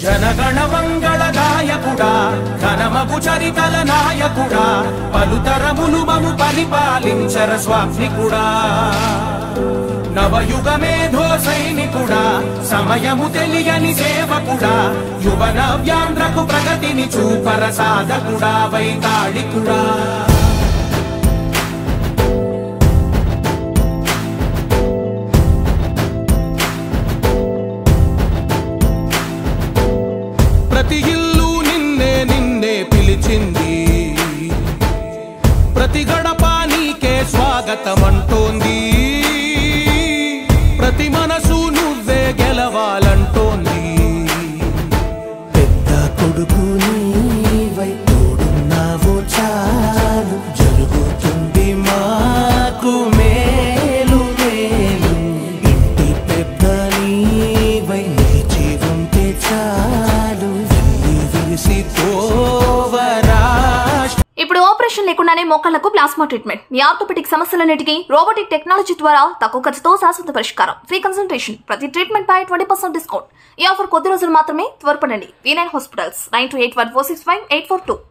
జనగణ మంగళ గాయకుడా ఘనమగు చరితల నాయకుడా పలుతరములు మము పరిపాలించర స్వామికుడా నవయుగ మేధో సైనికుడా సమయము తెలియని సేవకుడా యువన వ్యాంధ్రకు ప్రగతిని చూపర సాధకుడా వైతాళికుడా ప్రతి ఇల్లు నిన్నే నిన్నే పిలిచింది ప్రతి గడప నీకే స్వాగతమంటోంది ప్రతి మనసు నువ్వే గెలవాలంటోంది పెద్ద కొడుకు నీవై తోడున్నావు చాలు జరుగుతుంది మాకు మేలు మేలు ఇంటి పెద్ద నీవై నిలిచి ఉంటే చాలు విరిసి పోవరా. ఇప్పుడు ఆపరేషన్ లేకుండానే మోకాళ్లకు ప్లాస్మా ట్రీట్మెంట్. మీ ఆర్థోపెడిక్ సమస్యలన్నిటికీ రోబోటిక్ టెక్నాలజీ ద్వారా తక్కువ ఖర్చుతో శాశ్వత పరిష్కారం. Free consultation. ప్రతి ట్రీట్మెంట్ పై 20% డిస్కౌంట్. ఈ ఆఫర్ కొద్ది రోజులు మాత్రమే. త్వరపడండి. V9 hospitals 9281465842.